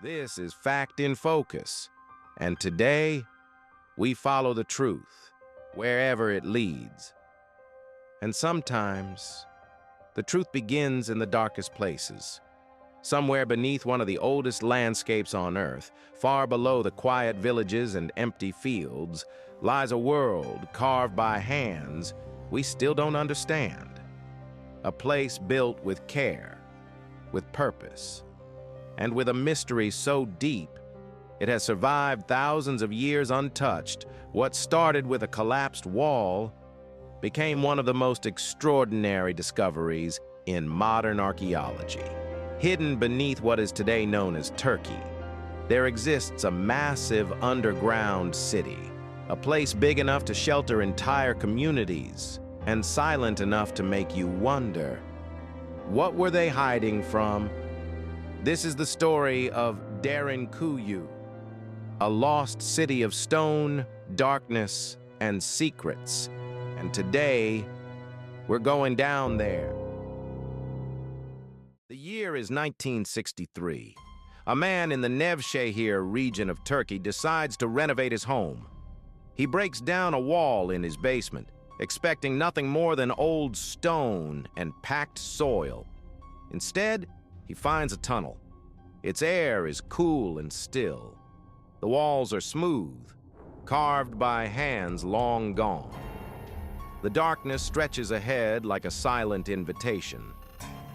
This is Fact in Focus, and today we follow the truth wherever it leads. And sometimes the truth begins in the darkest places. Somewhere beneath one of the oldest landscapes on Earth, far below the quiet villages and empty fields, lies a world carved by hands we still don't understand. A place built with care, with purpose, and with a mystery so deep it has survived thousands of years untouched. What started with a collapsed wall became one of the most extraordinary discoveries in modern archaeology. Hidden beneath what is today known as Turkey, there exists a massive underground city, a place big enough to shelter entire communities and silent enough to make you wonder, what were they hiding from? This is the story of Derinkuyu, a lost city of stone, darkness, and secrets. And today, we're going down there. The year is 1963. A man in the Nevşehir region of Turkey decides to renovate his home. He breaks down a wall in his basement, expecting nothing more than old stone and packed soil. Instead, he finds a tunnel. Its air is cool and still. The walls are smooth, carved by hands long gone. The darkness stretches ahead like a silent invitation.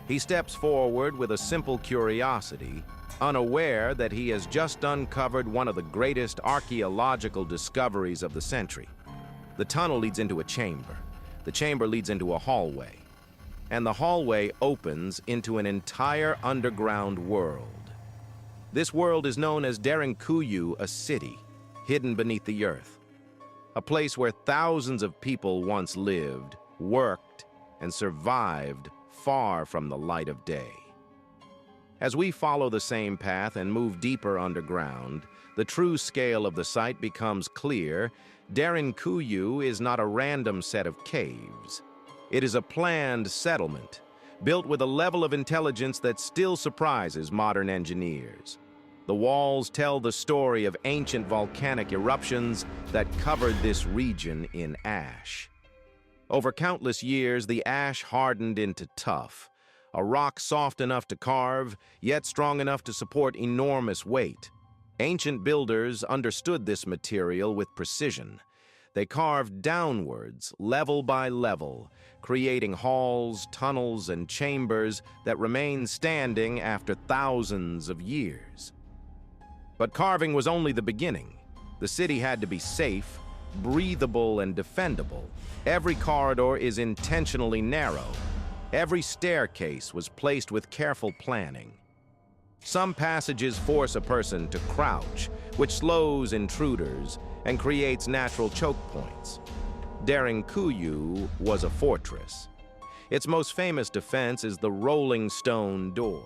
He steps forward with a simple curiosity, unaware that he has just uncovered one of the greatest archaeological discoveries of the century. The tunnel leads into a chamber. The chamber leads into a hallway. And the hallway opens into an entire underground world. This world is known as Derinkuyu, a city hidden beneath the earth. A place where thousands of people once lived, worked, and survived far from the light of day. As we follow the same path and move deeper underground, the true scale of the site becomes clear. Derinkuyu is not a random set of caves. It is a planned settlement, built with a level of intelligence that still surprises modern engineers. The walls tell the story of ancient volcanic eruptions that covered this region in ash. Over countless years, the ash hardened into tuff, a rock soft enough to carve, yet strong enough to support enormous weight. Ancient builders understood this material with precision. They carved downwards, level by level, creating halls, tunnels, and chambers that remain standing after thousands of years. But carving was only the beginning. The city had to be safe, breathable, and defendable. Every corridor is intentionally narrow. Every staircase was placed with careful planning. Some passages force a person to crouch, which slows intruders and creates natural choke points. Derinkuyu was a fortress. Its most famous defense is the rolling stone door.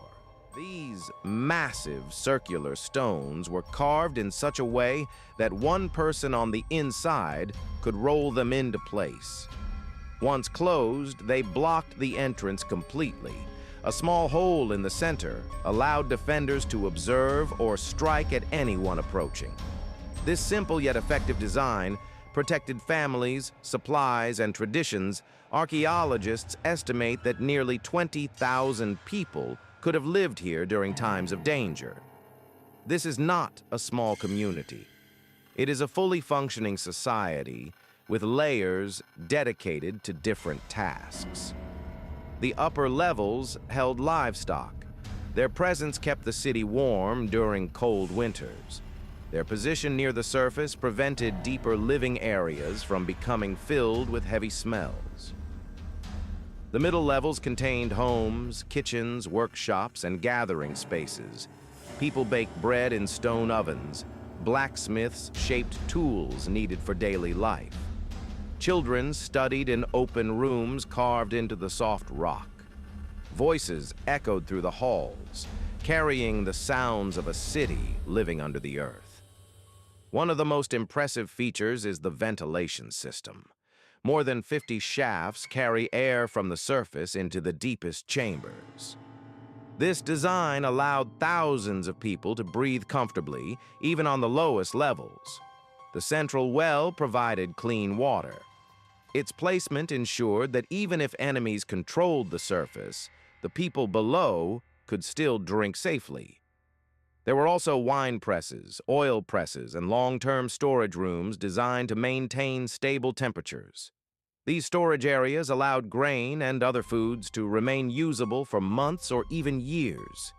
These massive circular stones were carved in such a way that one person on the inside could roll them into place. Once closed, they blocked the entrance completely. A small hole in the center allowed defenders to observe or strike at anyone approaching. This simple yet effective design protected families, supplies, and traditions. Archaeologists estimate that nearly 20,000 people could have lived here during times of danger. This is not a small community. It is a fully functioning society with layers dedicated to different tasks. The upper levels held livestock. Their presence kept the city warm during cold winters. Their position near the surface prevented deeper living areas from becoming filled with heavy smells. The middle levels contained homes, kitchens, workshops, and gathering spaces. People baked bread in stone ovens. Blacksmiths shaped tools needed for daily life. Children studied in open rooms carved into the soft rock. Voices echoed through the halls, carrying the sounds of a city living under the earth. One of the most impressive features is the ventilation system. More than 50 shafts carry air from the surface into the deepest chambers. This design allowed thousands of people to breathe comfortably, even on the lowest levels. The central well provided clean water. Its placement ensured that even if enemies controlled the surface, the people below could still drink safely. There were also wine presses, oil presses, and long-term storage rooms designed to maintain stable temperatures. These storage areas allowed grain and other foods to remain usable for months or even years.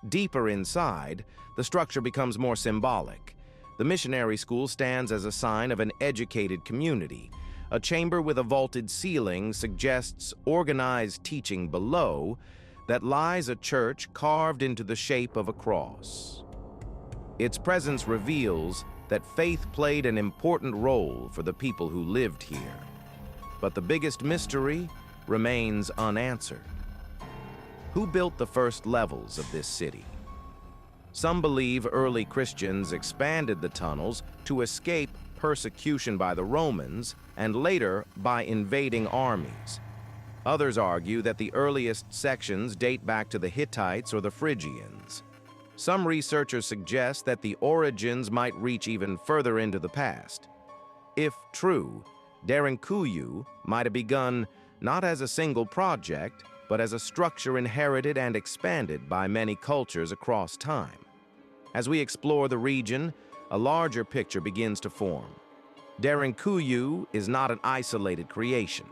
Deeper inside, the structure becomes more symbolic. The missionary school stands as a sign of an educated community. A chamber with a vaulted ceiling suggests organized teaching below that lies a church carved into the shape of a cross. Its presence reveals that faith played an important role for the people who lived here. But the biggest mystery remains unanswered. Who built the first levels of this city? Some believe early Christians expanded the tunnels to escape persecution by the Romans and later by invading armies. Others argue that the earliest sections date back to the Hittites or the Phrygians. Some researchers suggest that the origins might reach even further into the past. If true, Derinkuyu might have begun not as a single project, but as a structure inherited and expanded by many cultures across time. As we explore the region, a larger picture begins to form. Derinkuyu is not an isolated creation.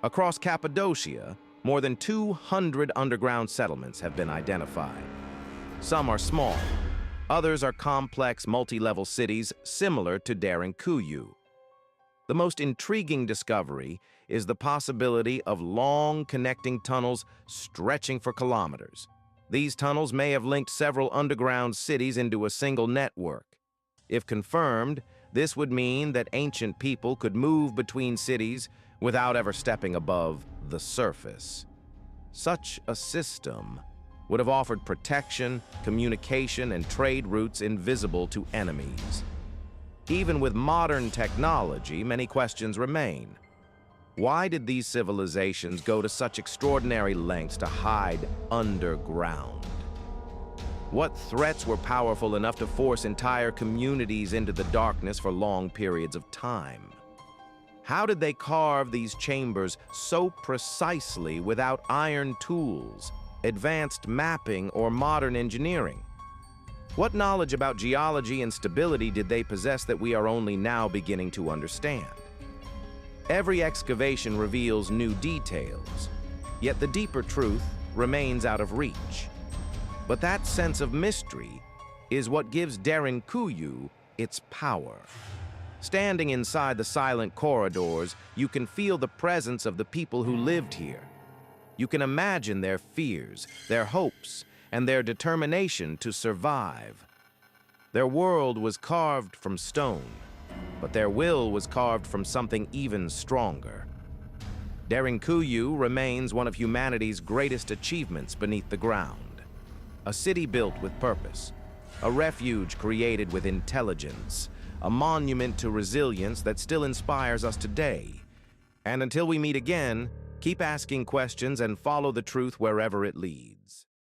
Across Cappadocia, more than 200 underground settlements have been identified. Some are small, others are complex multi-level cities similar to Derinkuyu. The most intriguing discovery is the possibility of long connecting tunnels stretching for kilometers. These tunnels may have linked several underground cities into a single network. If confirmed, this would mean that ancient people could move between cities without ever stepping above the surface. Such a system would have offered protection, communication, and trade routes invisible to enemies. Even with modern technology, many questions remain. Why did these civilizations go to such extraordinary lengths to hide underground? What threats were powerful enough to force entire communities into the darkness for long periods of time? How did they carve these chambers so precisely without iron tools, advanced mapping, or modern engineering? What knowledge about geology and stability did they possess that we are only now beginning to understand? Every excavation reveals new details, yet the deeper truth remains out of reach. But that sense of mystery is what gives Derinkuyu its power. Standing inside the silent corridors, you can feel the presence of the people who lived here. You can imagine their fears, their hopes, and their determination to survive. Their world was carved from stone, but their will was carved from something even stronger. Derinkuyu remains one of humanity's greatest achievements beneath the ground. A city built with purpose, a refuge created with intelligence, a monument to resilience that still inspires us today. And until we meet again, keep asking questions and follow the truth wherever it leads.